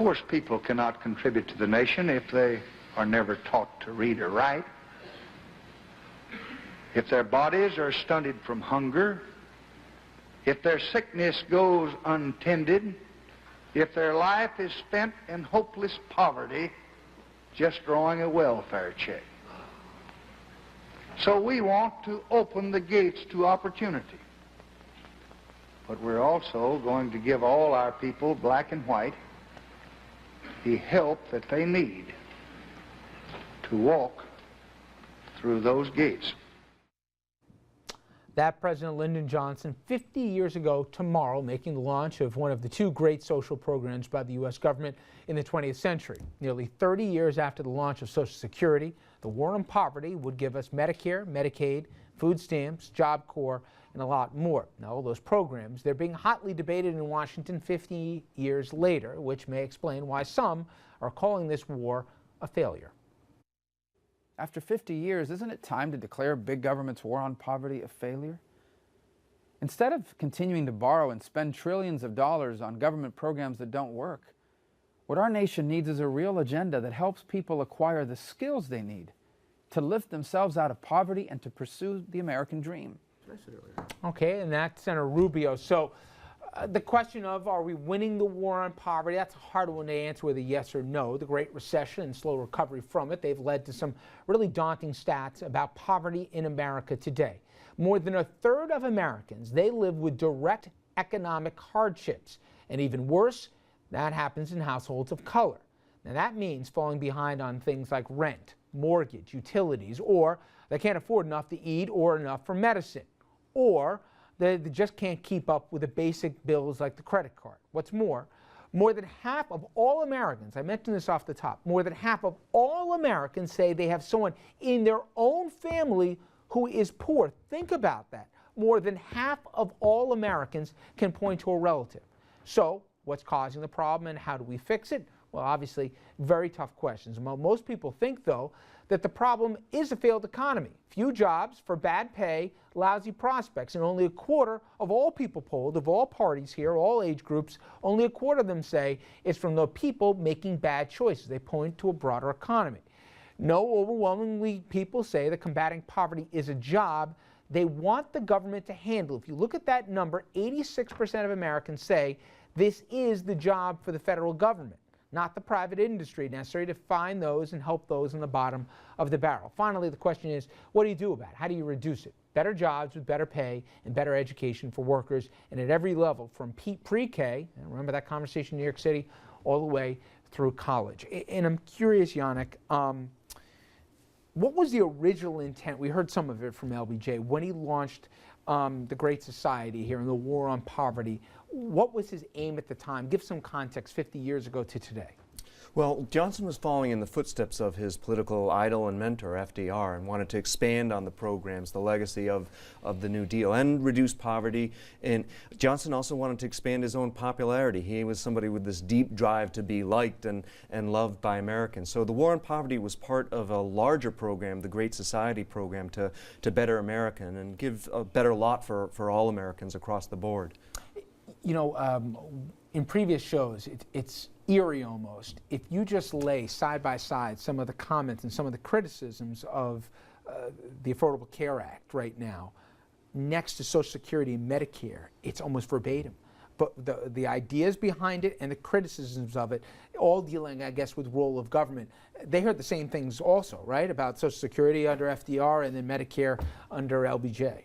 course, people cannot contribute to the nation if they are never taught to read or write. If their bodies are stunted from hunger, if their sickness goes untended, if their life is spent in hopeless poverty, just drawing a welfare check. So we want to open the gates to opportunity. But we're also going to give all our people, black and white, the help that they need to walk through those gates. That President Lyndon Johnson 50 years ago tomorrow, making the launch of one of the two great social programs by the U.S. government in the 20th century. Nearly 30 years after the launch of Social Security, the war on poverty would give us Medicare, Medicaid, food stamps, Job Corps, and a lot more. Now, all those programs, they're being hotly debated in Washington 50 years later, which may explain why some are calling this war a failure. After 50 years, isn't it time to declare big government's war on poverty a failure? Instead of continuing to borrow and spend trillions of dollars on government programs that don't work, what our nation needs is a real agenda that helps people acquire the skills they need to lift themselves out of poverty and to pursue the American dream. Okay, and that's Senator Rubio. So the question of, are we winning the war on poverty? That's a hard one to answer with a yes or no. The Great Recession and slow recovery from it, they've led to some really daunting stats about poverty in America today. More than a third of Americans, they live with direct economic hardships. And even worse, that happens in households of color. Now that means falling behind on things like rent, mortgage, utilities, or they can't afford enough to eat or enough for medicine, or they just can't keep up with the basic bills like the credit card. What's more than half of all Americans, I mentioned this off the top, more than half of all Americans say they have someone in their own family who is poor. Think about that. More than half of all Americans can point to a relative. So what's causing the problem and how do we fix it? Well, obviously, very tough questions. Most people think, though, that the problem is a failed economy. Few jobs for bad pay, lousy prospects, and only a quarter of all people polled, of all parties here, all age groups, only a quarter of them say it's from the people making bad choices. They point to a broader economy. No, overwhelmingly, people say that combating poverty is a job they want the government to handle. If you look at that number, 86% of Americans say this is the job for the federal government, not the private industry, necessary to find those and help those in the bottom of the barrel. Finally, the question is, what do you do about it? How do you reduce it? Better jobs with better pay and better education for workers, and at every level, from pre-K, and remember that conversation in New York City, all the way through college. And I'm curious, Yannick, what was the original intent? We heard some of it from LBJ when he launched the Great Society here and the war on poverty. What was his aim at the time? Give some context 50 years ago to today. Well, Johnson was following in the footsteps of his political idol and mentor, FDR, and wanted to expand on the programs, the legacy of the New Deal, and reduce poverty. And Johnson also wanted to expand his own popularity. He was somebody with this deep drive to be liked and loved by Americans. So the war on poverty was part of a larger program, the Great Society program, to better American and give a better lot for all Americans across the board. You know, in previous shows, it's eerie almost. If you just lay side by side some of the comments and some of the criticisms of the Affordable Care Act right now, next to Social Security and Medicare, it's almost verbatim. But the ideas behind it and the criticisms of it, all dealing, I guess, with role of government, they heard the same things also, right? About Social Security under FDR and then Medicare under LBJ.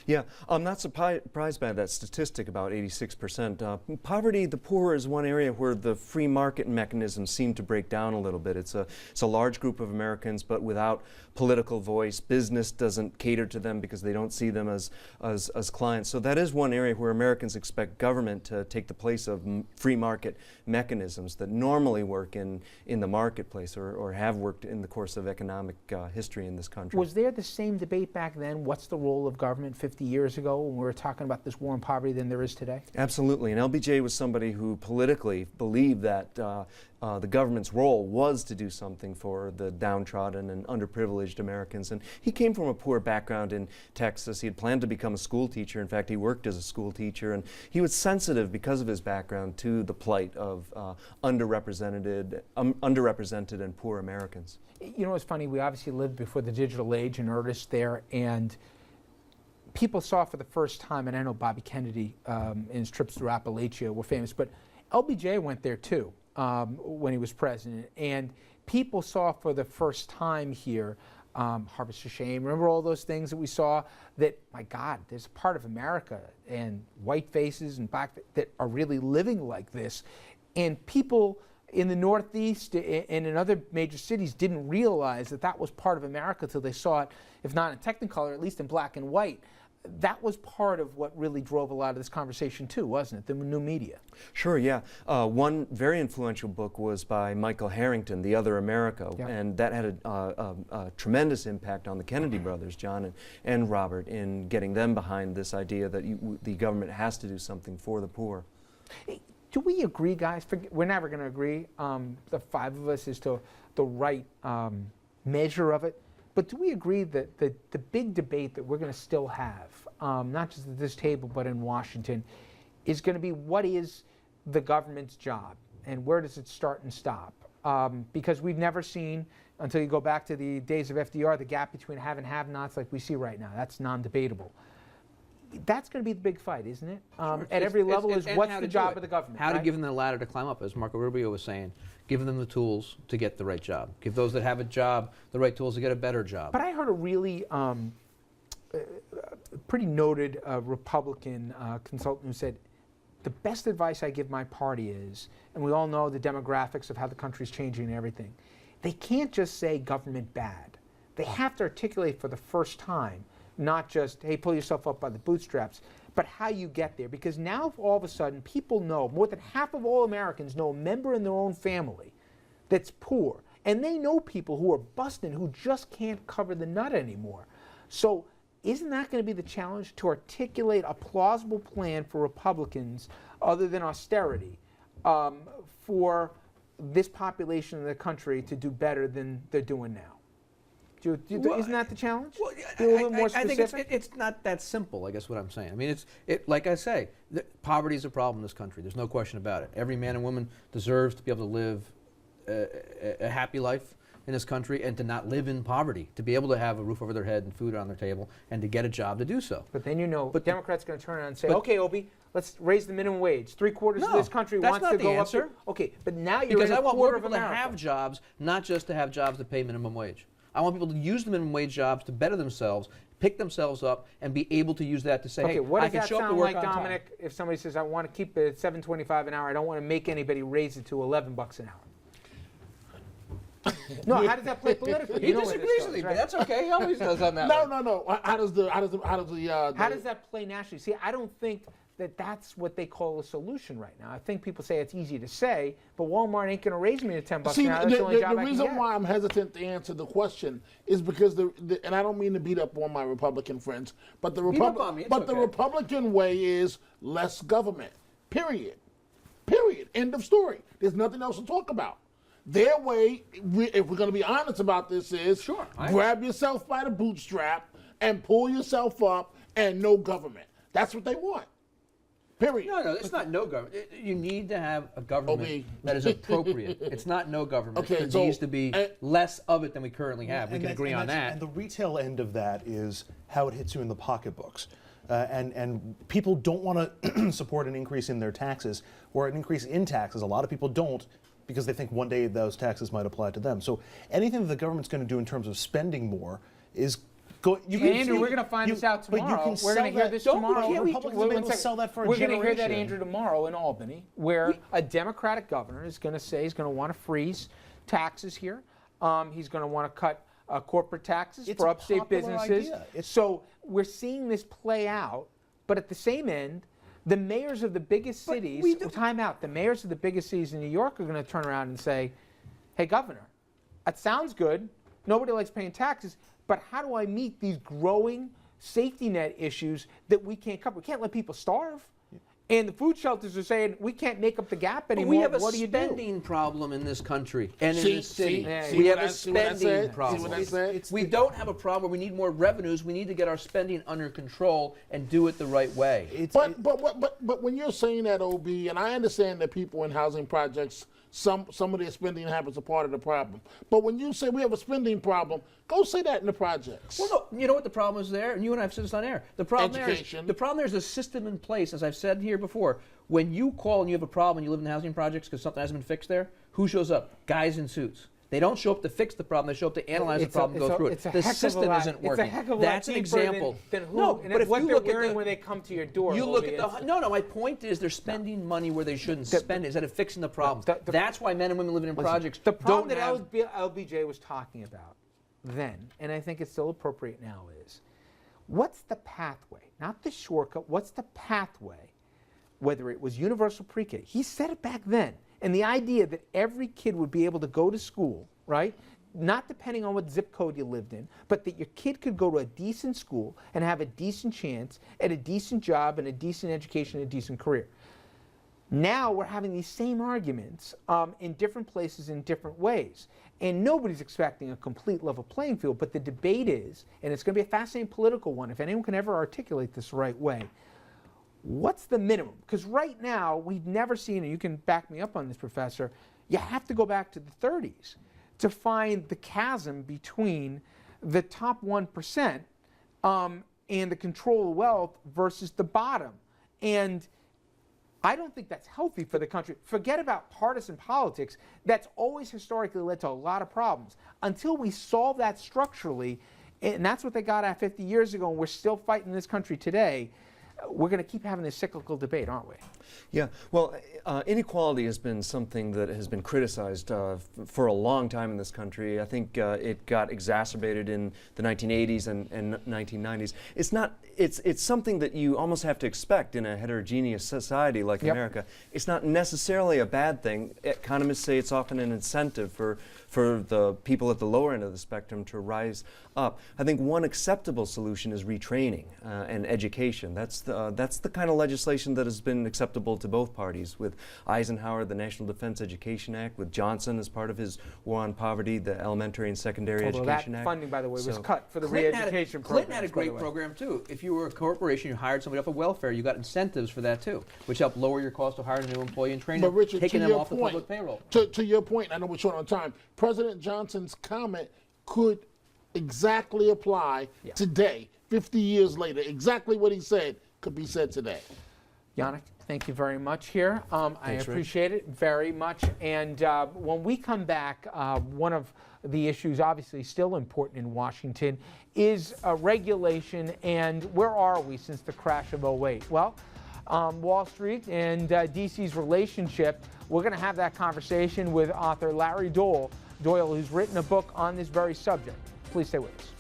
Yeah, I'm not surprised by that statistic about 86%. Poverty, the poor, is one area where the free market mechanisms seem to break down a little bit. It's a large group of Americans, but without political voice. Business doesn't cater to them because they don't see them as clients. So that is one area where Americans expect government to take the place of free market mechanisms that normally work in the marketplace or have worked in the course of economic history in this country. Was there the same debate back then? What's the role of government? 50 years ago when we were talking about this war on poverty than there is today? Absolutely, and LBJ was somebody who politically believed that the government's role was to do something for the downtrodden and underprivileged Americans. And he came from a poor background in Texas. He had planned to become a school teacher. In fact, he worked as a school teacher, and he was sensitive because of his background to the plight of underrepresented and poor Americans. You know, it's funny, we obviously lived before the digital age in earnest there, and people saw for the first time, and I know Bobby Kennedy in his trips through Appalachia were famous, but LBJ went there too when he was president, and people saw for the first time here Harvest of Shame. Remember all those things that we saw? That, my God, there's a part of America and white faces and black that are really living like this, and people in the Northeast and in other major cities didn't realize that that was part of America till they saw it, if not in Technicolor, at least in black and white. That was part of what really drove a lot of this conversation too, wasn't it? The new media. Sure, yeah. One very influential book was by Michael Harrington, The Other America, Yeah. and that had a tremendous impact on the Kennedy brothers, John and Robert, in getting them behind this idea that the government has to do something for the poor. Do we agree, guys? We're never going to agree, the five of us, as to the right measure of it. But do we agree that the big debate that we're going to still have, not just at this table but in Washington, is going to be what is the government's job and where does it start and stop? Because we've never seen, until you go back to the days of FDR, the gap between have and have-nots like we see right now. That's non-debatable. That's going to be the big fight, isn't it? Sure. At every level is what's the job it. of the government? How to right? give them the ladder to climb up, as Marco Rubio was saying. Give them the tools to get the right job. Give those that have a job the right tools to get a better job. But I heard a really pretty noted Republican consultant who said, the best advice I give my party is, and we all know the demographics of how the country's changing and everything, they can't just say government bad. They have to articulate for the first time, not just, hey, pull yourself up by the bootstraps, but how you get there. Because now all of a sudden people know, more than half of all Americans know a member in their own family that's poor. And they know people who are busting who just can't cover the nut anymore. So isn't that going to be the challenge, to articulate a plausible plan for Republicans other than austerity for this population of the country to do better than they're doing now? Isn't that the challenge? Well, Be a little more I think specific? it's not that simple, I guess what I'm saying. I mean, like I say, poverty is a problem in this country. There's no question about it. Every man and woman deserves to be able to live a happy life in this country and to not live in poverty, to be able to have a roof over their head and food on their table and to get a job to do so. But then but Democrats are going to turn around and say, but- okay, Opie, let's raise the minimum wage. 3/4 of this country that's wants not to the go answer. up. Okay, but now you're Because in I a want more quarter of people to America. have jobs, not just to have jobs that pay minimum wage. I want people to use the minimum wage jobs to better themselves, pick themselves up, and be able to use that to say, Okay, hey, what I does can that show up to sound work like, on Dominic, if somebody says, I want to keep it at $7.25 an hour, I don't want to make anybody raise it to $11 an hour? No, how does that play politically? He You know where this disagrees goes, with me, right? but that's okay. He always does on that one. No. How does the How does that play nationally? See, I don't think that that's what they call a solution right now. I think people say it's easy to say, but Walmart ain't going to raise me to $10 See, an hour. That's the only job the I can reason get. why I'm hesitant to answer the question is because and I don't mean to beat up on my Republican friends, but the Beat up on me, it's the okay. Republican way is less government. Period. End of story. There's nothing else to talk about. Their way, if we're going to be honest about this, is grab yourself by the bootstrap and pull yourself up and no government. That's what they want. Period. No, it's not no government. You need to have a government that is appropriate. It's not no government. Okay, there so- needs to be less of it than we currently have. We can agree on that. And the retail end of that is how it hits you in the pocketbooks. And people don't want to support an increase in their taxes or an increase in taxes. A lot of people don't because they think one day those taxes might apply to them. So anything that the government's going to do in terms of spending more is Andrew, we're going to find this out tomorrow. We're going to hear this tomorrow. Republicans have been able to sell that for a We're going to hear that, generation. Andrew, tomorrow in Albany, where a Democratic governor is going to say he's going to want to freeze taxes here. He's going to want to cut corporate taxes It's for a upstate popular businesses. idea. So we're seeing this play out, but at the same end, the mayors of the biggest cities, time out, the mayors of the biggest cities in New York are going to turn around and say, hey, governor, that sounds good. Nobody likes paying taxes, but how do I meet these growing safety net issues that we can't cover. We can't let people starve. And the food shelters are saying we can't make up the gap But anymore. we have a what do you do? spending problem in this country and in See- this city. see We what have I- a see what I spending said? See problem. what I said? We don't have a problem where we need more revenues. We need to get our spending under control and do it the right way. But when you're saying that, OB, and I understand that people in housing projects, some of their spending habits are part of the problem. But when you say we have a spending problem, go say that in the projects. Well, no, you know what the problem is there, and you and I have said this on air. The problem Education. there is a system in place, as I've said here before. When you call and you have a problem and you live in the housing projects because something hasn't been fixed there, who shows up? Guys in suits. They don't show up to fix the problem. They show up to analyze the problem, and go through it. The system isn't working. It's a heck of a lot That's an cheaper example. Than who, no, and but if what you they're look wearing at when they come to your door. you look Obi, at the no. My point is they're spending money where they shouldn't spend it instead of fixing the problems. That's why men and women living in projects the problem don't have. that LBJ was talking about then, and I think it's still appropriate now, is what's the pathway? Not the shortcut. What's the pathway? Whether it was universal pre-K, he said it back then, and the idea that every kid would be able to go to school, right? Not depending on what zip code you lived in, but that your kid could go to a decent school and have a decent chance at a decent job and a decent education and a decent career. Now we're having these same arguments in different places in different ways. And nobody's expecting a complete level playing field, but the debate is, and it's going to be a fascinating political one, if anyone can ever articulate this the right way, what's the minimum? Because right now, we've never seen, and you can back me up on this, Professor, you have to go back to the 30s to find the chasm between the top 1% and the control of wealth versus the bottom. And I don't think that's healthy for the country. Forget about partisan politics. That's always historically led to a lot of problems. Until we solve that structurally, and that's what they got at 50 years ago, and we're still fighting in this country today, we're going to keep having this cyclical debate, aren't we? Yeah, well, inequality has been something that has been criticized for a long time in this country. I think it got exacerbated in the 1980s and 1990s. It's something that you almost have to expect in a heterogeneous society like America. It's not necessarily a bad thing. Economists say it's often an incentive for the people at the lower end of the spectrum to rise up. I think one acceptable solution is retraining and education. That's the kind of legislation that has been acceptable to both parties. With Eisenhower, the National Defense Education Act, with Johnson as part of his War on Poverty, the Elementary and Secondary Education that Act. funding, by the way, was So- cut for the Clinton re-education program. Clinton had a great program too. If you were a corporation, you hired somebody off of welfare, you got incentives for that too, which helped lower your cost of hiring a new employee and training But them, Richard, taking to them your off the point, public payroll. To your point, I know we're short on time. President Johnson's comment could exactly apply today, 50 years later. Exactly what he said could be said today. Yannick, thank you very much here. I appreciate it very much. And when we come back, one of the issues obviously still important in Washington is regulation, and where are we since the crash of 08? Well, Wall Street and DC's relationship, we're going to have that conversation with author Larry Doyle, who's written a book on this very subject. Please stay with us.